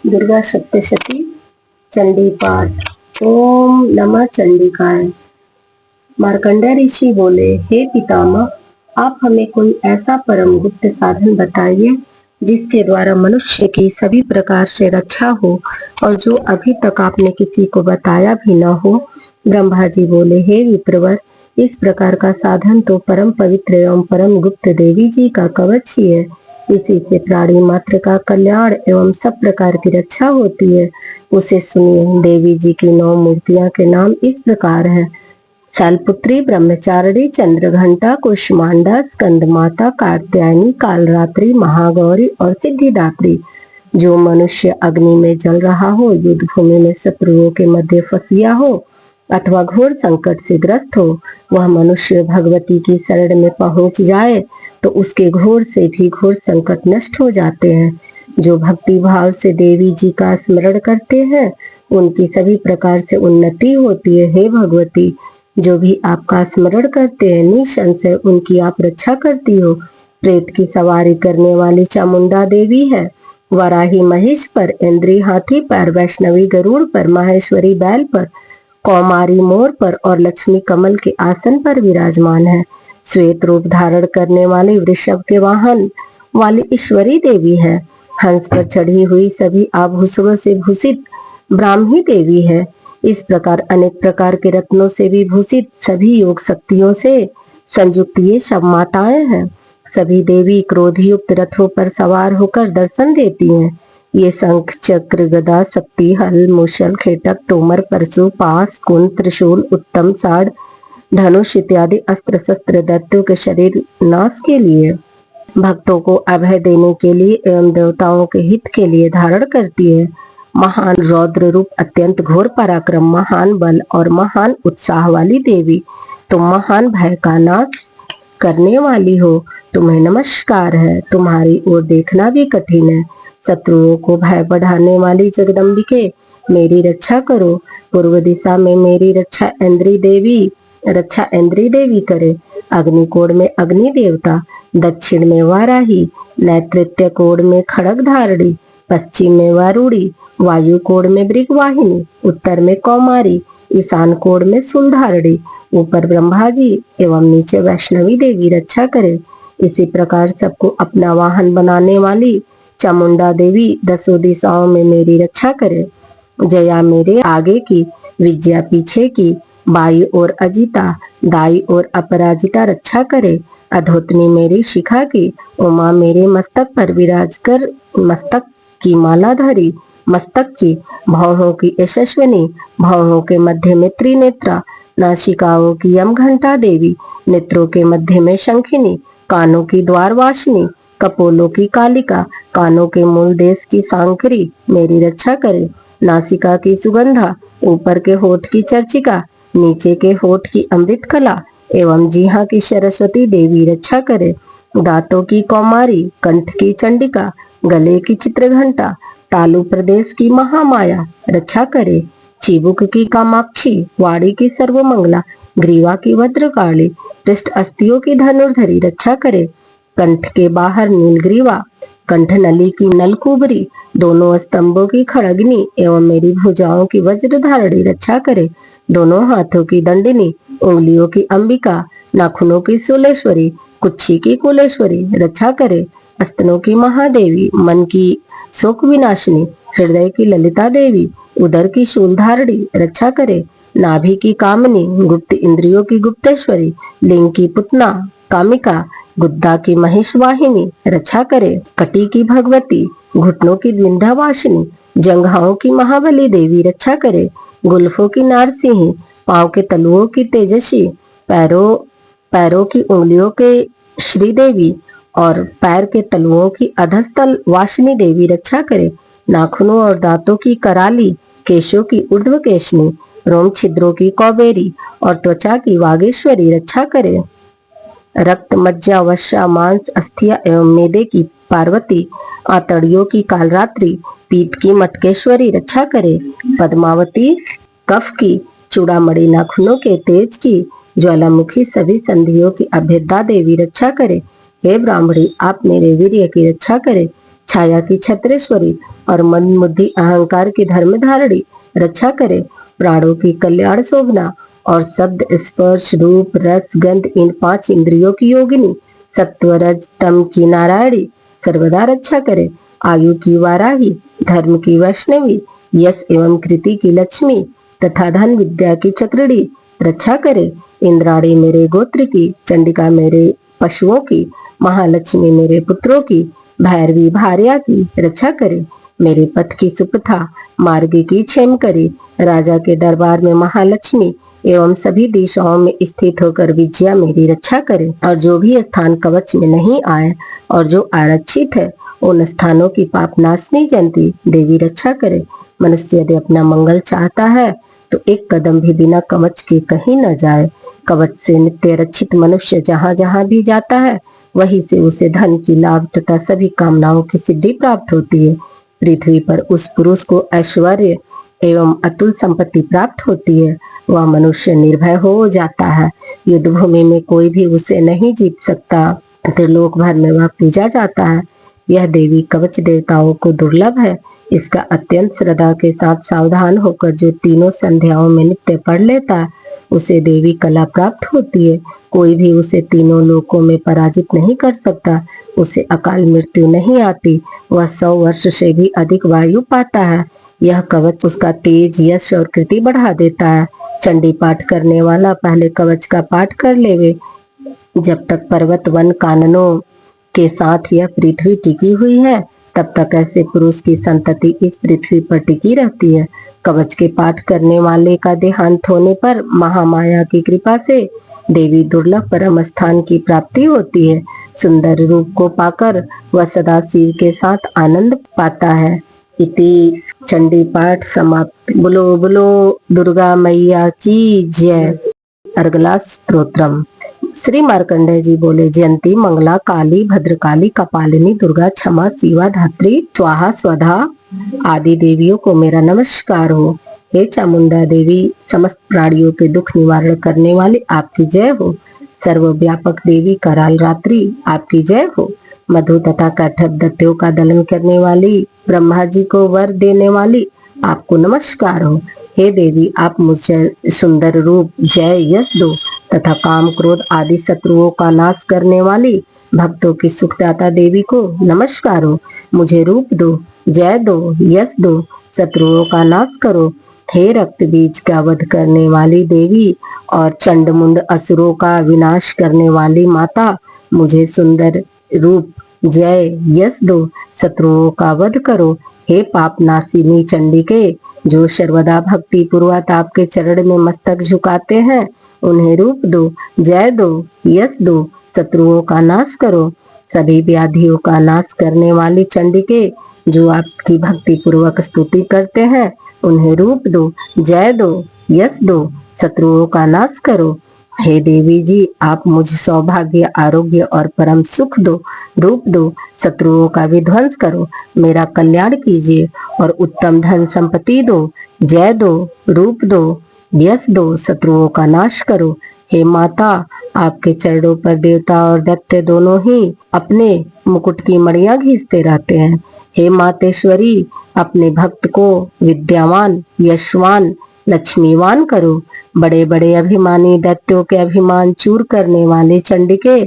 दुर्गा सप्तशती चंडी पाठ। ओम नमः चंडिकाय। मार्कंडेय ऋषि बोले, हे पितामह, आप हमें कोई ऐसा परम गुप्त साधन बताइए जिसके द्वारा मनुष्य की सभी प्रकार से रक्षा हो और जो अभी तक आपने किसी को बताया भी न हो। ब्रह्मा जी बोले, हे विप्रवर, इस प्रकार का साधन तो परम पवित्र एवं परम गुप्त देवी जी का कवच ही है। इसी से प्राणी मात्र का कल्याण एवं सब प्रकार की रक्षा होती है। उसे सुनिए। देवी जी की 9 मूर्तियां के नाम इस प्रकार है। शैलपुत्री, ब्रह्मचारिणी, चंद्रघंटा, कुष्मांडा, स्कंद माता, कात्यायनी, कालरात्रि, महागौरी और सिद्धिदात्री। जो मनुष्य अग्नि में जल रहा हो, युद्ध भूमि में शत्रुओं के मध्य फंस गया हो अथवा घोर संकट से ग्रस्त हो, वह मनुष्य भगवती की शरण में पहुंच जाए तो उसके घोर से भी घोर संकट नष्ट हो जाते हैं। जो भक्ति भाव से देवी जी का स्मरण करते हैं उनकी सभी प्रकार से उन्नति होती है। हे भगवती, जो भी आपका स्मरण करते हैं निसंशय उनकी आप रक्षा करती हो। प्रेत की सवारी करने वाली चामुंडा देवी है। वराही महिष पर, इंद्री हाथी पर, वैष्णवी गरुड़ पर, माहेश्वरी बैल पर, कौमारी मोर पर और लक्ष्मी कमल के आसन पर विराजमान है। श्वेत रूप धारण करने वाली वृषभ के वाहन वाली ईश्वरी देवी है। हंस पर चढ़ी हुई सभी आभूषणों से भूषित ब्राह्मी देवी है। इस प्रकार अनेक प्रकार के रत्नों से भी भूषित सभी योग शक्तियों से संयुक्त ये सब माताएं हैं। सभी देवी क्रोध युक्त रथों पर सवार होकर दर्शन देती हैं। ये शंख, चक्र, गदा, शक्ति, हल, मुशल, खेटक, तोमर, परशु, पास, कुंद, त्रिशूल, उत्तम, साड़, धनुष इत्यादि अस्त्र शस्त्र दैत्यों के शरीर नाश के लिए, भक्तों को अभय देने के लिए एवं देवताओं के हित के लिए धारण करती है। महान रौद्र रूप, अत्यंत घोर पराक्रम, महान बल और महान उत्साह वाली देवी, तुम महान भय का नाश करने वाली हो। तुम्हें नमस्कार है। तुम्हारी ओर देखना भी कठिन है। शत्रुओं को भय बढ़ाने वाली जगदम्बिके, मेरी रक्षा करो। पूर्व दिशा में मेरी रक्षा इंद्री देवी करे। अग्निकोण में अग्नि देवता, दक्षिण में वाराही, नैतृत्य कोण में खड़ग धारणी, पश्चिम में वारुणी, वायु कोण में मृगवाहिनी, उत्तर में कौमारी, ईशान कोण में सूलधारणी, ऊपर ब्रह्मा जी एवं नीचे वैष्णवी देवी रक्षा करे। इसी प्रकार सबको अपना वाहन बनाने वाली चामुंडा देवी 10 दिशाओं में मेरी रक्षा करे। जया मेरे आगे की, विजया पीछे की, बाई ओर अजिता, दाई ओर अपराजिता रक्षा करे। अधोतनी मेरी शिखा की, उमा मेरे मस्तक पर विराज कर मस्तक की मालाधारी, मस्तक की, भौहों की यशस्विनी, भौहों के मध्य में त्रिनेत्रा, नासिकाओं की यमघंटा देवी, नेत्रों के मध्य में शंखिनी, कानों की द्वारवासिनी, कपोलों की कालिका, कानों के मूल देश की सांकरी मेरी रक्षा करे। नासिका की सुगंधा, ऊपर के होठ की चर्चिका, नीचे के होठ की अमृत कला एवं जीहा की सरस्वती देवी रक्षा करे। दांतों की कौमारी, कंठ की चंडिका, गले की चित्रघंटा, तालु प्रदेश की महामाया रक्षा करे। चिबुक की कामाक्षी, वाड़ी की सर्वमंगला, ग्रीवा की भद्रकाली, पृष्ठ अस्थियों की धनुर्धरी रक्षा करे। कंठ के बाहर नीलग्रीवा, कंठ नली की नलकुबरी, दोनों स्तंभों की खड़गनी एवं मेरी भुजाओं की वज्रधारणी रक्षा करे। दोनों हाथों की दंडिनी, उंगलियों की अंबिका, नाखूनों की सोलेश्वरी, कुच्छी की कुलेश्वरी रक्षा करे। स्तनों की महादेवी, मन की शोक विनाशिनी, हृदय की ललिता देवी, उदर की शूलधारणी रक्षा करे। नाभि की कामनी, गुप्त इंद्रियों की गुप्तेश्वरी, लिंग की पुतना कामिका, गुद्दा की महिषवाहिनी रक्षा करे। कटी की भगवती, घुटनों की विंध्यावासिनी, जंघाओं की महाबली देवी रक्षा करे। गुल्फों की नारसिंही, पांव के तलुओं की तेजस्वी, पैरों की उंगलियों के श्रीदेवी और पैर के तलुओं की अधस्तल वासिनी देवी रक्षा करे। नाखूनों और दांतों की कराली, केशों की ऊर्ध्व केशनी, रोम छिद्रों की कौबेरी और त्वचा की वागेश्वरी रक्षा करे। रक्त, मज्जा, वसा, मांस, अस्थिया एवं मेदे की पार्वती, आतड़ियों की कालरात्रि, पीठ की मटकेश्वरी रक्षा करे। पद्मावती, कफ की, चूड़ामणि नाखूनों के तेज की, ज्वालामुखी सभी संधियों की अभेदा देवी रक्षा करे। हे ब्राह्मणी, आप मेरे वीर्य की रक्षा करे। छाया की छत्रेश्वरी और मन बुद्धि अहंकार की धर्म धारणी रक्षा करे। प्राणों की कल्याण शोभना और शब्द स्पर्श रूप रस गंध इन 5 इंद्रियों की योगिनी सत्व रज तम की नारायणी सर्वदा रक्षा करे। आयु की वाराही, धर्म की वैष्णवी, यश एवं कृति की लक्ष्मी तथा धन विद्या की चक्रिणी रक्षा करे। इंद्राणी मेरे गोत्र की, चंडिका मेरे पशुओं की, महालक्ष्मी मेरे पुत्रों की, भैरवी भार्या की रक्षा करे। मेरे पथ की सुपथा मार्ग की क्षेम करे। राजा के दरबार में महालक्ष्मी एवं सभी दिशाओं में स्थित होकर विजया मेरी रक्षा करे। और जो भी स्थान कवच में नहीं आए और जो आरक्षित है उन स्थानों की पाप नाशनी जयंती देवी रक्षा करे। मनुष्य यदि अपना मंगल चाहता है तो एक कदम भी बिना कवच के कहीं न जाए। कवच से नित्य रक्षित मनुष्य जहाँ जहाँ भी जाता है वहीं से उसे धन की लाभ तथा सभी कामनाओं की सिद्धि प्राप्त होती है। पृथ्वी पर उस पुरुष को ऐश्वर्य एवं अतुल संपत्ति प्राप्त होती है। वह मनुष्य निर्भय हो जाता है। युद्ध भूमि में कोई भी उसे नहीं जीत सकता। त्रिलोक भर में वह पूजा जाता है। यह देवी कवच देवताओं को दुर्लभ है। इसका अत्यंत श्रद्धा के साथ सावधान होकर जो तीनों संध्याओं में नित्य पढ़ लेता है उसे देवी कला प्राप्त होती है। कोई भी उसे तीनों लोकों में पराजित नहीं कर सकता। उसे अकाल मृत्यु नहीं आती। वह 100 वर्ष से भी अधिक वायु पाता है। यह कवच उसका तेज यश और कृति बढ़ा देता है। चंडी पाठ करने वाला पहले कवच का पाठ कर लेवे। जब तक पर्वत वन काननों के साथ यह पृथ्वी टिकी हुई है तब तक ऐसे पुरुष की संतति इस पृथ्वी पर टिकी रहती है। कवच के पाठ करने वाले का देहांत होने पर महामाया की कृपा से देवी दुर्लभ परम स्थान की प्राप्ति होती है। सुंदर रूप को पाकर वह सदा शिव के साथ आनंद पाता है। इति चंडी पाठ समाप्त। बोलो बोलो दुर्गा मैया की जय। अर्गला स्तोत्रम। श्री मार्कंडेय जी बोले, जयंती मंगला काली भद्रकाली कपालिनी दुर्गा क्षमा शिवा धात्री स्वाहा स्वधा आदि देवियों को मेरा नमस्कार हो। हे चामुंडा देवी, समस्त प्राणियों के दुख निवारण करने वाली आपकी जय हो। सर्वव्यापक देवी कराल रात्रि आपकी जय हो। मधु तथा कठप दत्तियों का दलन करने वाली, ब्रह्मा जी को वर देने वाली आपको नमस्कार हो। हे देवी, आप मुझे सुंदर रूप, जय, यश दो तथा काम क्रोध आदि शत्रुओं का नाश करने वाली भक्तों की सुखदाता देवी को नमस्कार हो। मुझे रूप दो, जय दो, यश दो, शत्रुओं का नाश करो। हे रक्त बीज का वध करने वाली देवी और चंडमुंड असुरों का विनाश करने वाली माता, मुझे सुंदर रूप, जय, यश दो, शत्रुओं का वध करो। हे पाप नाशिनी चंडिके, जो सर्वदा भक्ति पूर्वक आपके चरण में मस्तक झुकाते हैं, उन्हें रूप दो, जय दो, यश दो, शत्रुओं का नाश करो। सभी व्याधियों का नाश करने वाली चंडिके, जो आपकी भक्ति पूर्वक स्तुति करते हैं, उन्हें रूप दो, जय दो, यश दो, शत्रुओं का नाश करो। हे देवी जी, आप मुझे सौभाग्य, आरोग्य और परम सुख दो। रूप दो, शत्रुओं का विध्वंस करो, मेरा कल्याण कीजिए और उत्तम धन संपत्ति दो। जय दो, रूप दो, यश दो, शत्रुओं का नाश करो। हे माता, आपके चरणों पर देवता और दैत्य दोनों ही अपने मुकुट की मणियां घींचते रहते हैं। हे मातेश्वरी, अपने भक्त को विद्यावान, यशवान, लक्ष्मीवान करो। बड़े बड़े अभिमानी दैत्यों के अभिमान चूर करने वाले चंडिके,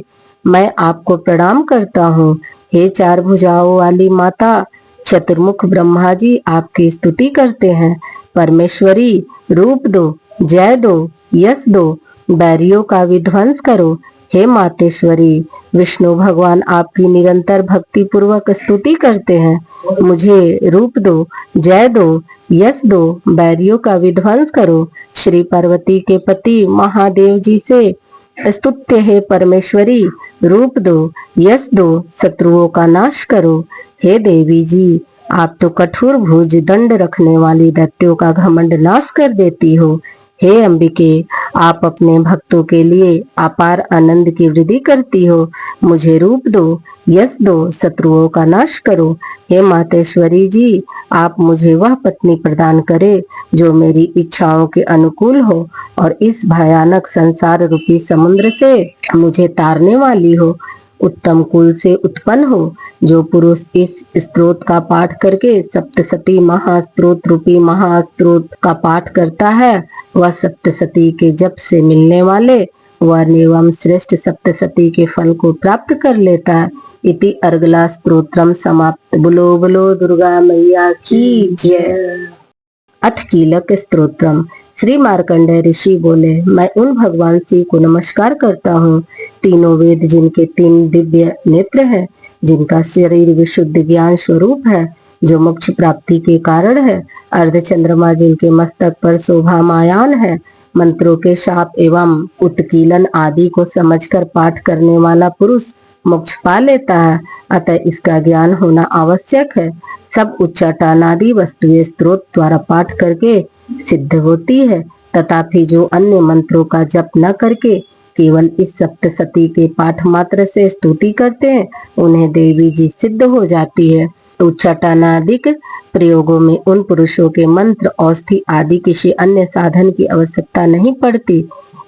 मैं आपको प्रणाम करता हूँ। हे 4 भुजाओं वाली माता, चतुर्मुख ब्रह्मा जी आपकी स्तुति करते हैं। परमेश्वरी, रूप दो, जय दो, यश दो, बैरियों का विध्वंस करो। हे मातेश्वरी, विष्णु भगवान आपकी निरंतर भक्ति पूर्वक स्तुति करते हैं। मुझे रूप दो, जय दो, यश दो, बैरियों का विध्वंस करो। श्री पार्वती के पति महादेव जी से स्तुत्य है परमेश्वरी, रूप दो, यश दो, शत्रुओं का नाश करो। हे देवी जी, आप तो कठोर भुज दंड रखने वाली दैत्यों का घमंड नाश कर देती हो। हे अंबिके, आप अपने भक्तों के लिए अपार आनंद की वृद्धि करती हो। मुझे रूप दो, यश दो, शत्रुओं का नाश करो। हे मातेश्वरी जी, आप मुझे वह पत्नी प्रदान करे जो मेरी इच्छाओं के अनुकूल हो और इस भयानक संसार रूपी समुद्र से मुझे तारने वाली हो। उत्तम कुल से उत्पन्न हो। जो पुरुष इस स्तोत्र का पाठ करके सप्तशती महास्त्रोत रूपी महास्त्रोत का पाठ करता है, वह सप्तशती के जप से मिलने वाले वर्ण एवं श्रेष्ठ सप्तशती के फल को प्राप्त कर लेता है। इति अर्गला स्तोत्रम समाप्त। बोलो बोलो दुर्गा मैया की जय। अथ कीलक स्तोत्रम। श्री मार्कंडेय ऋषि बोले, मैं उन भगवान शिव को नमस्कार करता हूँ, तीनों वेद जिनके 3 दिव्य नेत्र हैं, जिनका शरीर विशुद्ध ज्ञान स्वरूप है, जो मोक्ष प्राप्ति के कारण है, अर्ध चंद्रमा जिनके मस्तक पर शोभामायान है, मंत्रों के शाप एवं उत्कीलन आदि को समझकर पाठ करने वाला पुरुष मोक्ष पा लेता है, अतः इसका ज्ञान होना आवश्यक है। सब उच्चाटनादि वस्तुएं स्त्रोत द्वारा पाठ करके सिद्ध होती है, तथापि जो अन्य मंत्रों का जप न करके केवल इस सप्तशती के पाठ मात्र से स्तुति करते हैं, उन्हें देवी जी सिद्ध हो जाती है। उच्चाटनादिक प्रयोगों में उन पुरुषों के मंत्र, औषधि आदि किसी अन्य साधन की आवश्यकता नहीं पड़ती।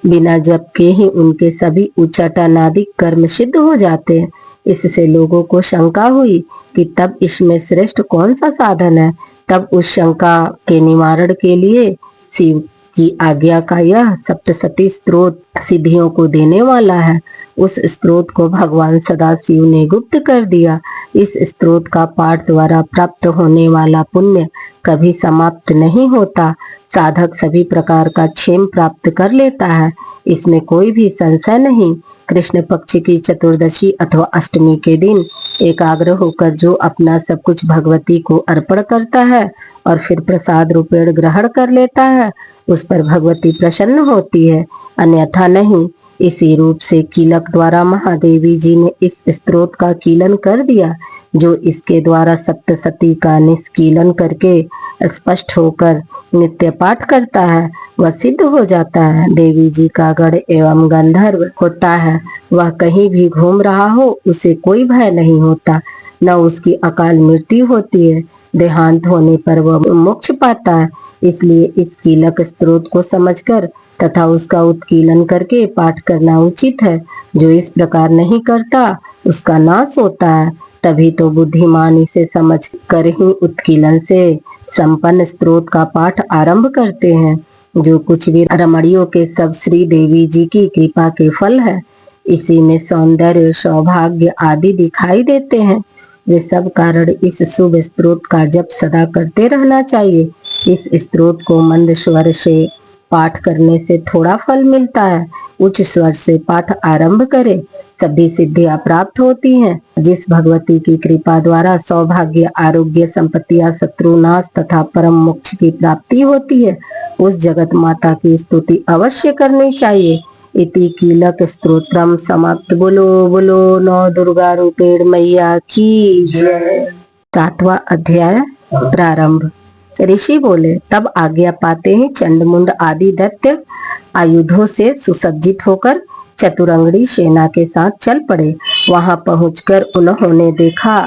बिना जप के ही उनके सभी उच्चाटनादिक कर्म सिद्ध हो जाते हैं। इससे लोगों को शंका हुई कि तब इसमें श्रेष्ठ कौन सा साधन है। तब उस शंका के निवारण के लिए शिव की आज्ञा का यह सप्तशती स्तोत्र सिद्धियों को देने वाला है। उस स्तोत्र को भगवान सदाशिव ने गुप्त कर दिया। इस स्तोत्र का पाठ द्वारा प्राप्त होने वाला पुण्य कभी समाप्त नहीं होता। साधक सभी प्रकार का क्षेम प्राप्त कर लेता है, इसमें कोई भी संशय नहीं। कृष्ण पक्ष की चतुर्दशी अथवा अष्टमी के दिन एकाग्र होकर जो अपना सब कुछ भगवती को अर्पण करता है और फिर प्रसाद रूपेण ग्रहण कर लेता है, उस पर भगवती प्रसन्न होती है, अन्यथा नहीं। इसी रूप से कीलक द्वारा महादेवी जी ने इस स्तोत्र का कीलन कर दिया। जो इसके द्वारा सप्तशती का निष्कीलन करके स्पष्ट होकर नित्य पाठ करता है, वह सिद्ध हो जाता है। देवी जी का गढ़ एवं गंधर्व होता है, वह कहीं भी घूम रहा हो उसे कोई भय नहीं होता, न उसकी अकाल मृत्यु होती है। देहांत होने पर वह मोक्ष पाता है। इसलिए इस कीलक स्तोत्र को समझकर तथा उसका उत्कीलन करके पाठ करना उचित है। जो इस प्रकार नहीं करता उसका नाश होता है। तभी तो बुद्धिमान इसे समझ कर ही उत्कीलन से संपन्न स्तोत्र का पाठ आरंभ करते हैं। जो कुछ भी रमणियों के सब श्री देवी जी की कृपा के फल है। इसी में सौंदर्य, सौभाग्य आदि दिखाई देते हैं। वे सब कारण इस शुभ स्तोत्र का जप सदा करते रहना चाहिए। इस स्तोत्र को मंद स्वर से पाठ करने से थोड़ा फल मिलता है। उच्च स्वर से पाठ आरंभ करें, सभी सिद्धियां प्राप्त होती हैं। जिस भगवती की कृपा द्वारा सौभाग्य, आरोग्य, संपत्तियां, शत्रुनाश तथा परम मोक्ष की प्राप्ति होती है, उस जगत माता की स्तुति अवश्य करनी चाहिए। इति कीलक स्तोत्रम समाप्त। बोलो बोलो नौ दुर्गा रूपेण मैया की जय। 7वां अध्याय प्रारंभ। ऋषि बोले, तब आज्ञा पाते ही चंडमुंड आदि दैत्य आयुधों से सुसज्जित होकर चतुरंगड़ी सेना के साथ चल पड़े। वहां पहुंचकर उन्होंने देखा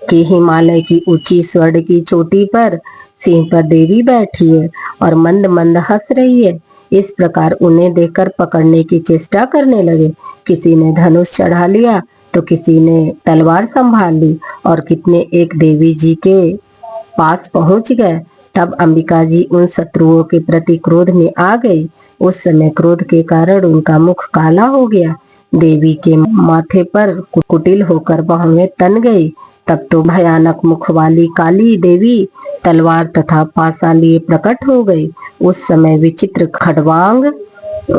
कि हिमालय की ऊंची स्वर्ण की चोटी पर सिंह पर देवी बैठी है और मंद मंद हंस रही है। इस प्रकार उन्हें देखकर पकड़ने की चेष्टा करने लगे। किसी ने धनुष चढ़ा लिया तो किसी ने तलवार संभाल ली और कितने एक देवी जी के पास पहुंच गए। तब अंबिका जी उन शत्रुओं के प्रति क्रोध में आ गई। उस समय क्रोध के कारण उनका मुख काला हो गया। देवी के माथे पर कुटिल होकर बाहें तन गई। तब तो भयानक मुख वाली काली देवी तलवार तथा पासा लिए प्रकट हो गई। उस समय विचित्र खड्वांग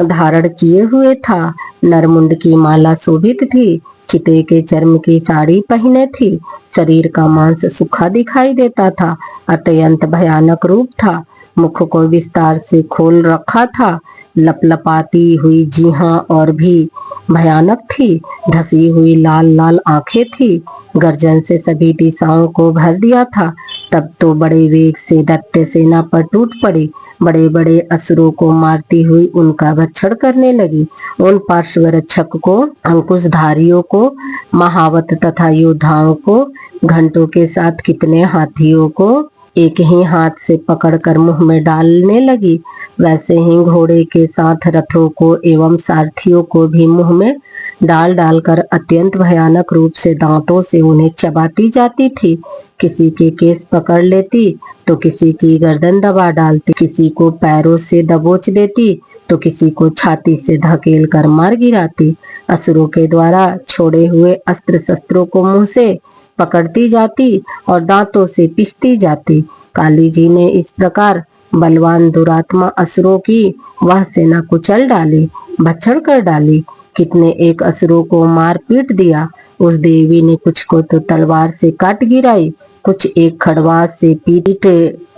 धारण किए हुए था, नरमुंड की माला शोभित थी, चिते के चर्म की साड़ी पहने थी, शरीर का मांस सूखा दिखाई देता था, अत्यंत भयानक रूप था, मुख को विस्तार से खोल रखा था, लपलपाती हुई जीहां और भी भयानक थी, धसी हुई लाल लाल आंखें थी, गर्जन से सभी दिशाओं को भर दिया था। तब तो बड़े वेग से दैत्य सेना पर टूट पड़ी, बड़े बड़े असुरों को मारती हुई उनका भक्षण करने लगी। उन पार्श्व रक्षक को, अंकुशधारियों को, महावत तथा योद्धाओं को, घंटों के साथ कितने हाथियों को एक ही हाथ से पकड़कर मुंह में डालने लगी। वैसे ही घोड़े के साथ रथों को एवं सारथियों को भी मुंह में डाल डालकर अत्यंत भयानक रूप से दांतों से उन्हें चबाती जाती थी। किसी के केस पकड़ लेती तो किसी की गर्दन दबा डालती, किसी को पैरों से दबोच देती तो किसी को छाती से धकेल कर मार गिराती। असुरों के द्वारा छोड़े हुए अस्त्र शस्त्रों को मुंह से पकड़ती जाती और दांतों से पिसती जाती। काली जी ने इस प्रकार बलवान दुरात्मा असुरों की वह सेना कुचल डाली, भक्षण कर डाली। कितने एक असुरों को मार पीट दिया। उस देवी ने कुछ को तो तलवार से काट गिराई, कुछ एक खड़वास से पीट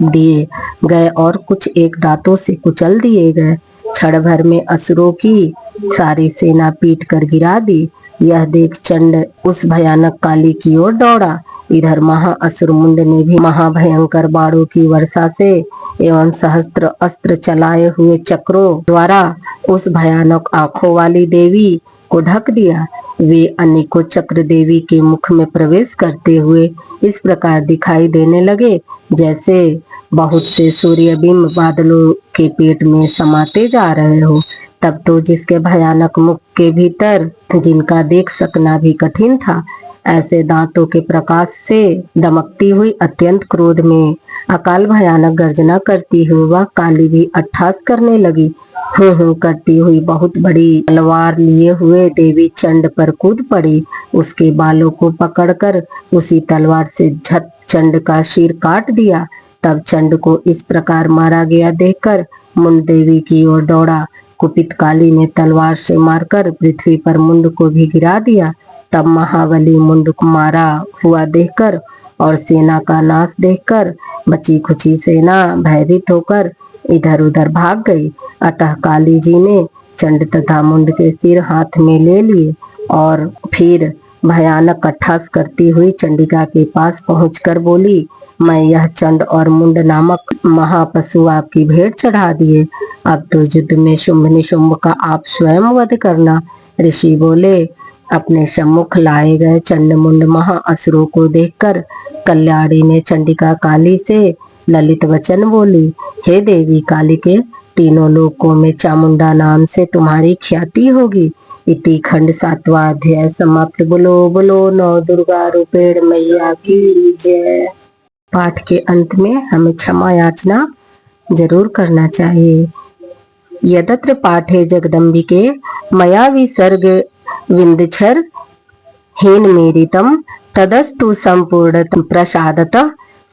दिए गए और कुछ एक दांतों से कुचल दिए गए। क्षण भर में असुरों की सारी सेना पीट कर गिरा दी। यह देख चंड उस भयानक काली की ओर दौड़ा। इधर महाअसुर मुंड ने भी महाभयंकर बाणों की वर्षा से एवं सहस्त्र अस्त्र चलाए हुए चक्रों द्वारा उस भयानक आंखों वाली देवी को ढक दिया। वे अनेकों चक्र देवी के मुख में प्रवेश करते हुए इस प्रकार दिखाई देने लगे जैसे बहुत से सूर्यबिंब बादलों के पेट में समाते जा रहे हो। तब तो जिसके भयानक मुख के भीतर जिनका देख सकना भी कठिन था, ऐसे दांतों के प्रकाश से दमकती हुई अत्यंत क्रोध में अकाल भयानक गर्जना करती हुई वह काली भी अट्ठास करने लगी। हूँ करती हुई बहुत बड़ी तलवार लिए हुए देवी चंड पर कूद पड़ी। उसके बालों को पकड़कर उसी तलवार से झट चंड का सिर काट दिया। तब चंड को इस प्रकार मारा गया देखकर मुंड देवी की ओर दौड़ा। कुपित काली ने तलवार से मारकर पृथ्वी पर मुंड को भी गिरा दिया। तब महाबली मुंड को मारा हुआ देखकर और सेना का नाश देखकर बची खुची सेना भयभीत होकर इधर उधर भाग गई। अतः काली जी ने चंड तथा मुंड के सिर हाथ में ले लिए और फिर भयानक अट्ठास करती हुई चंडिका के पास पहुंचकर बोली, मैं यह चंड और मुंड नामक महापशु आपकी भेंट चढ़ा दिए। अब तो युद्ध में शुंभ निशुंभ का आप स्वयं वध करना। ऋषि बोले, अपने सम्मुख लाए गए चंड मुंड महाअसुरों को देखकर कल्याणी ने चंडिका काली से ललित वचन बोली, हे देवी कालिके, तीनों लोकों में चामुंडा नाम से तुम्हारी ख्याति होगी। इति खंड 7वां अध्याय समाप्त। बोलो बोलो नौ दुर्गा रूपेण मैया की जय। पाठ के अंत में हमें क्षमा याचना जरूर करना चाहिए। यदत्र पाठे जगदम्बिके मया विसर्ग विंदछर हीन मेरितम तदस्तु संपूर्ण प्रसादत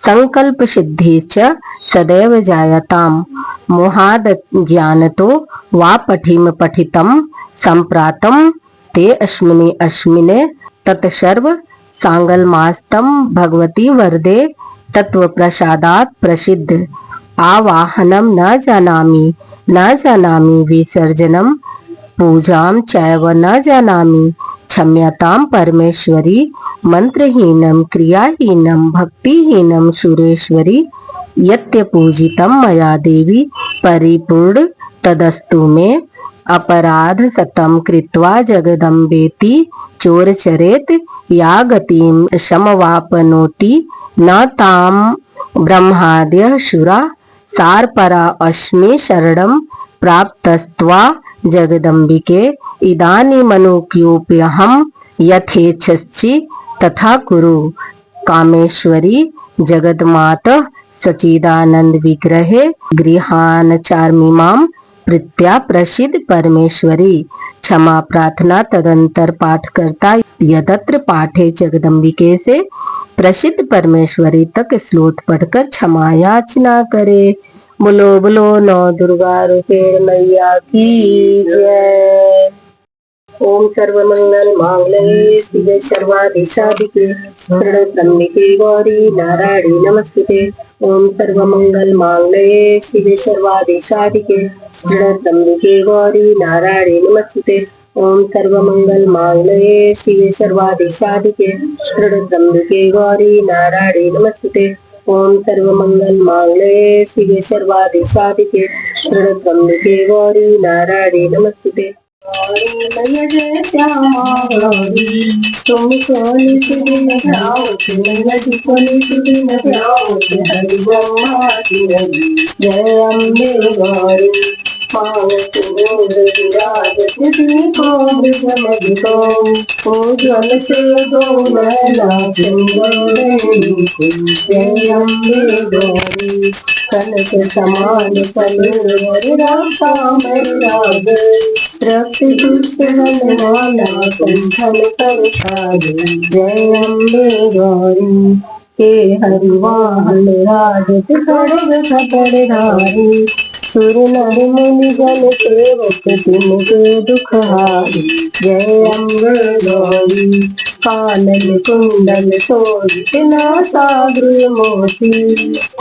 संकल्प सिद्धि च सदैव जायताम मोहाद ज्ञानतो वा पठिम पठितम संप्रातम ते अस्मिने अस्मिने तत्सर्व सांगलमास्तम भगवती वरदे तत्व प्रसादात प्रसिद्ध आवाहनम न जानामि विसर्जनम पूजाम चैव न जानामि क्षम्यताम परमेश्वरी मंत्रहीनम क्रियाहीनम भक्तिहीनम सुरेश्वरी यत्य पूजितम मया देवी परिपूर्ण तदस्तु में अपराध सतम कृत्वा जगदम्बेति चोर चरेत या गतिम समवापनोति न ताम ब्रह्माद्य शुरा सारपरा अस्मि शरणम प्राप्तस्त्वा जगदम्बिके इदानीमनुक्योप्यहं यथेच्छसि तथा कुरु। कामेश्वरी जगन्मातः सच्चिदानंद विग्रहे गृहानचार्मिमां प्रीत्या प्रसिद्ध परमेश्वरी। क्षमा प्रार्थना तदंतर पाठ करता यदत्र पाठे जगदम्बिके से प्रसिद्ध परमेश्वरी तक श्लोक पढ़कर क्षमा याचना करे। बोलो बोलो नौ दुर्गा रूपेण मैया की जय। ओम सर्वमंगल मांगल्ये शिवे सर्वार्थ साधिके शरण्ये गौरी नारायणी नमस्ते। ओम सर्वमंगल मांगल्ये शिवे सर्वार्थ साधिके शरण्ये गौरी नारायणी नमस्ते। ओम सर्वमंगल मांगल्ये शिवे सर्वार्थ साधिके शरण्ये गौरी नारायणी नमस्ते। ओम सर्वमंगल मांगल्ये शिवे सर्वार्थ साधिके शरण्ये गौरी नारायणी नमस्ते। मैया जय श्यामा गौरी तुमको नित्य दिन ध्यावत मैया जी को नित्य दिन ध्यावत हरि ब्रह्मा शिवरी जय अम्बे गौरी पावत गोद विराजत दीपो मृगमदिको उज्ज्वल से गौनैना सुंदर जय अम्बे गौरी कनक समान कलेवर राम राग रक्त दुष्ण माला कुंठल कर छाये जय अम्बे गौरी के हरिवाहन राजत खड़ग खपड़धारी सुर नर मुनि जन सेवक तिनके दुख हारी जय अम्बे गौरी कानन कुंडल शोभित नासाग्र मोती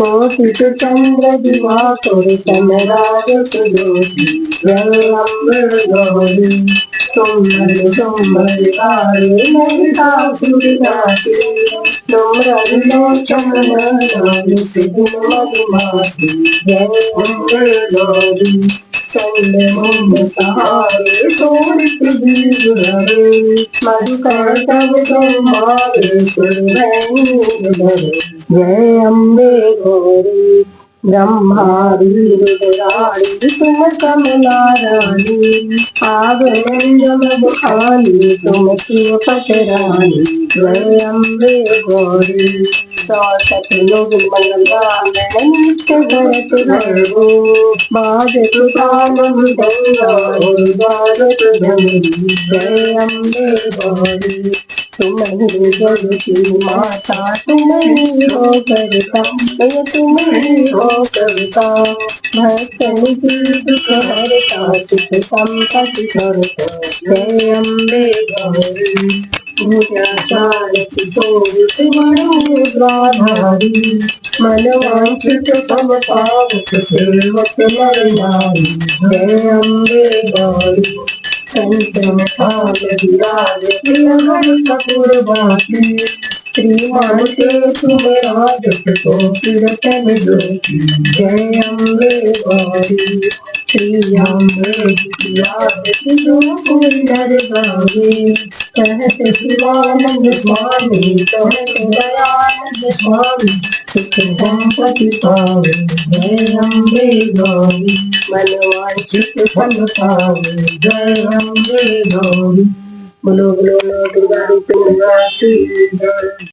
कोटित चंद्र दिवाकर समराजत ज्योति जय अम्बे गौरी सुमर सुमर गाये महिषासुर गाती डुमर लोचन लाल सिद्धि मधुमाती जय अम्बे गौरी चंड मुंड सहारे सोरित बीज हरे मधुकर तब तुम्हारे सुरवैनी धरे जय अम्बे गौरी ब्रह्मारी रुद्राणी तुम कमला रानी आग नंद मधुखानी तुम शिव पटरानी जय अम्बे गौरी चौसठ लोग मंगला नित्य भरत भैरो बाजत ताल मृदंगा और बाजत डमरू जय अम्बे गौरी तुम ही जग की माता तुम ही हो करता मैं तुम ही हो करता भक्तन की दुख हरता सुख संपत्ति करता जय अम्बे गौरी पूजा चारति तोरित बड़ोद्राधारी मन वांछित फल पावक सेवक नर नारी जय अम्बे गौरी कंचन थाल विराजत लहर कपूर बाती श्रीमान के तुम राजत को कीर्तन ज्योति जय अम्बे गौरी श्री अम्बे राजत जो कोई नर गावे कहत शिवानंद स्वामी कहत दयानंद स्वामी सुख संपत्ति पावे जय अम्बे गौरी मन वांछित फल पावे जय अम्बे गौरी बोलो बोलो दुर्गा रूप निवासी जय